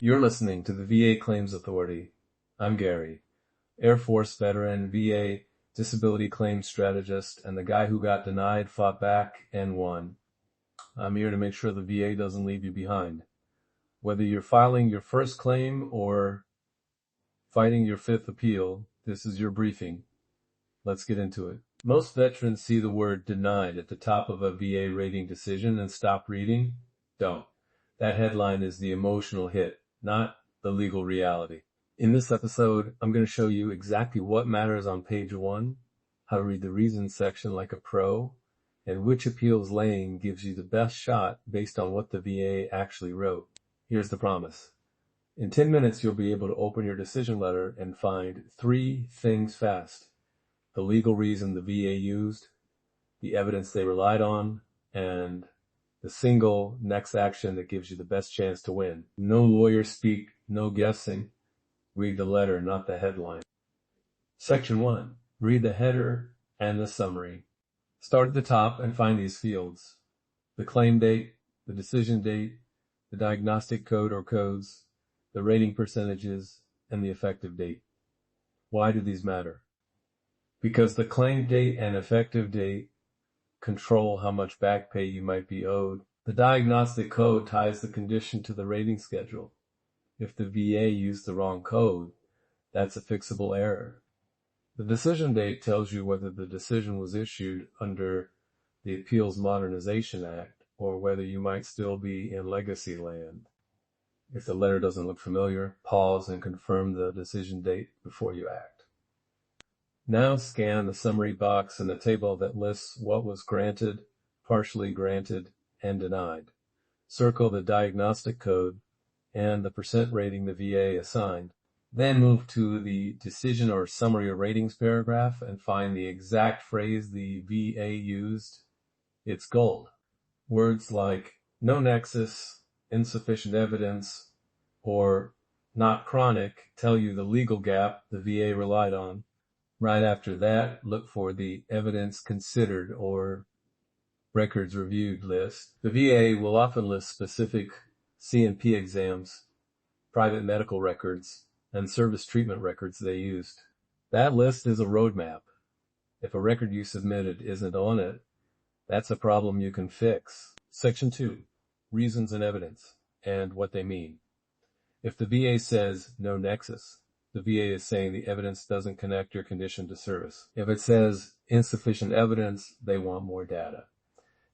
You're listening to the VA Claims Authority. I'm Gary, Air Force veteran, VA disability claims strategist, and the guy who got denied, fought back, and won. I'm here to make sure the VA doesn't leave you behind. Whether you're filing your first claim or fighting your fifth appeal, this is your briefing. Let's get into it. Most veterans see the word denied at the top of a VA rating decision and stop reading. Don't. That headline is the emotional hit, not the legal reality. In this episode, I'm going to show you exactly what matters on page 1, how to read the reasons section like a pro, and which appeals lane gives you the best shot based on what the VA actually wrote. Here's the promise. In 10 minutes, you'll be able to open your decision letter and find 3 things fast: the legal reason the VA used, the evidence they relied on, and the single next action that gives you the best chance to win. No lawyer speak, no guessing. Read the letter, not the headline. Section 1. Read the header and the summary. Start at the top and find these fields: the claim date, the decision date, the diagnostic code or codes, the rating percentages, and the effective date. Why do these matter? Because the claim date and effective date control how much back pay you might be owed. The diagnostic code ties the condition to the rating schedule. If the VA used the wrong code, that's a fixable error. The decision date tells you whether the decision was issued under the Appeals Modernization Act or whether you might still be in legacy land. If the letter doesn't look familiar, pause and confirm the decision date before you act. Now scan the summary box in the table that lists what was granted, partially granted, and denied. Circle the diagnostic code and the percent rating the VA assigned. Then move to the decision or summary of ratings paragraph and find the exact phrase the VA used. It's gold. Words like no nexus, insufficient evidence, or not chronic tell you the legal gap the VA relied on. Right after that, look for the evidence considered or records reviewed list. The VA will often list specific C&P exams, private medical records, and service treatment records they used. That list is a roadmap. If a record you submitted isn't on it, that's a problem you can fix. Section 2. Reasons and evidence, and what they mean. If the VA says no nexus, the VA is saying the evidence doesn't connect your condition to service. If it says insufficient evidence, they want more data.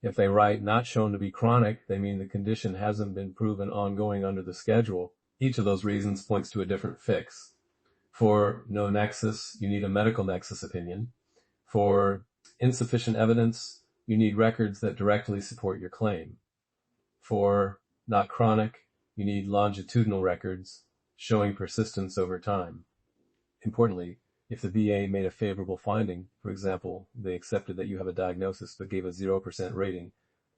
If they write not shown to be chronic, they mean the condition hasn't been proven ongoing under the schedule. Each of those reasons points to a different fix. For no nexus, you need a medical nexus opinion. For insufficient evidence, you need records that directly support your claim. For not chronic, you need longitudinal records showing persistence over time. Importantly, if the VA made a favorable finding, for example, they accepted that you have a diagnosis but gave a 0% rating,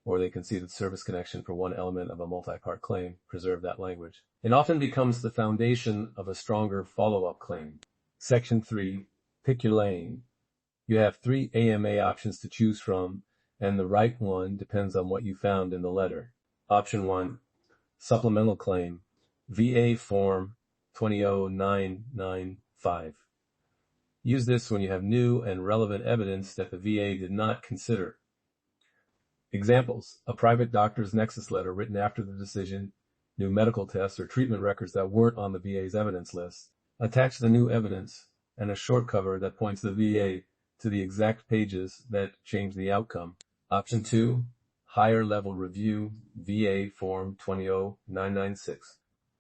or they conceded service connection for one element of a multi-part claim, preserve that language. It often becomes the foundation of a stronger follow-up claim. Section 3. Pick your lane. You have 3 AMA options to choose from, and the right one depends on what you found in the letter. Option 1. Supplemental Claim. VA Form 20995. Use this when you have new and relevant evidence that the VA did not consider. Examples: a private doctor's nexus letter written after the decision, new medical tests or treatment records that weren't on the VA's evidence list. Attach the new evidence and a short cover that points the VA to the exact pages that change the outcome. Option 2, Higher Level Review, VA Form 20996.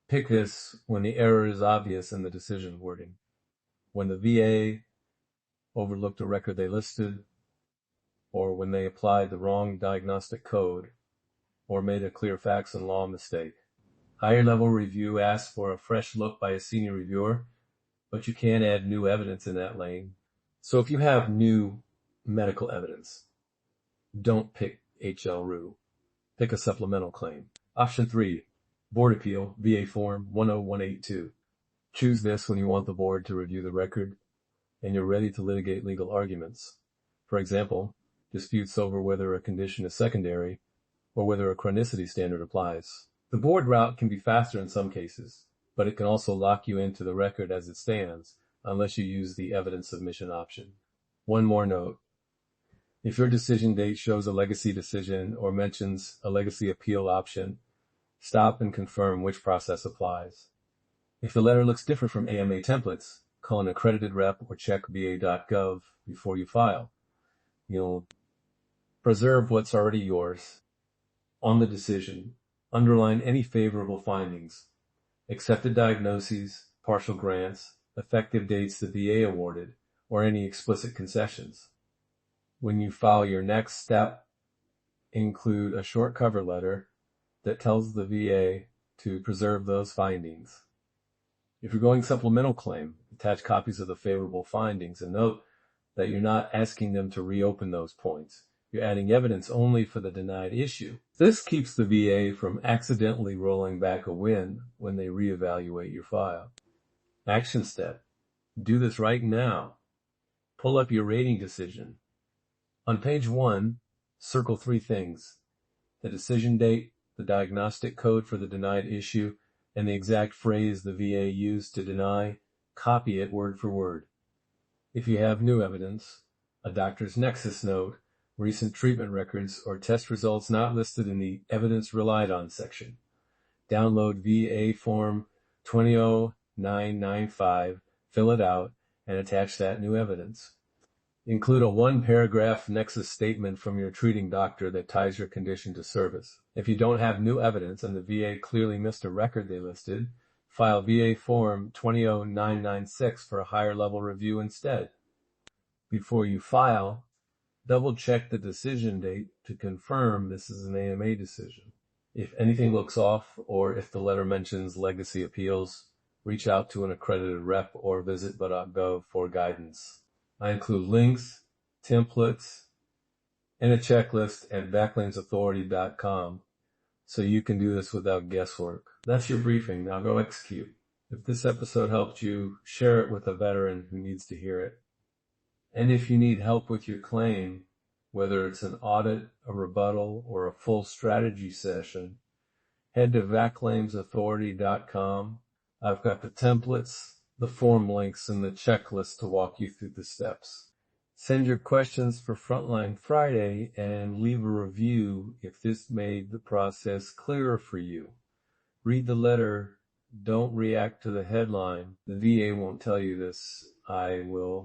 Pick this when the error is obvious in the decision wording. When the VA overlooked a record they listed, or when they applied the wrong diagnostic code, or made a clear facts and law mistake. Higher level review asks for a fresh look by a senior reviewer, but you can add new evidence in that lane. So if you have new medical evidence, don't pick HL-RU. Pick a supplemental claim. Option 3, Board Appeal, VA Form 10182. Choose this when you want the board to review the record and you're ready to litigate legal arguments. For example, disputes over whether a condition is secondary or whether a chronicity standard applies. The The board route can be faster in some cases, but it can also lock you into the record as it stands unless you use the evidence submission option. One more note. If your decision date shows a legacy decision or mentions a legacy appeal option, stop and confirm which process applies. If the letter looks different from AMA templates, call an accredited rep or check va.gov before you file. You'll preserve what's already yours. On the decision, underline any favorable findings, accepted diagnoses, partial grants, effective dates the VA awarded, or any explicit concessions. When you file your next step, include a short cover letter that tells the VA to preserve those findings. If you're going supplemental claim, attach copies of the favorable findings and note that you're not asking them to reopen those points. You're adding evidence only for the denied issue. This keeps the VA from accidentally rolling back a win when they reevaluate your file. Action step. Do this right now. Pull up your rating decision. On page 1, circle 3 things: the decision date, the diagnostic code for the denied issue, and the exact phrase the VA used to deny. Copy it word for word. If you have new evidence, a doctor's nexus note, recent treatment records, or test results not listed in the evidence relied on section, download VA form 20995, fill it out, and attach that new evidence. Include a 1-paragraph nexus statement from your treating doctor that ties your condition to service. If you don't have new evidence and the VA clearly missed a record they listed, file VA form 20996 for a higher level review instead. Before you file, double check the decision date to confirm this is an AMA decision. If anything looks off or if the letter mentions legacy appeals, reach out to an accredited rep or visit va.gov for guidance. I include links, templates, and a checklist at backlinesauthority.com so you can do this without guesswork. That's your briefing. Now go execute. If this episode helped you, share it with a veteran who needs to hear it. And if you need help with your claim, whether it's an audit, a rebuttal, or a full strategy session, head to backlinesauthority.com. I've got the templates, the form links, and the checklist to walk you through the steps. Send your questions for Frontline Friday and leave a review if this made the process clearer for you. Read the letter. Don't react to the headline. The VA won't tell you this. I will.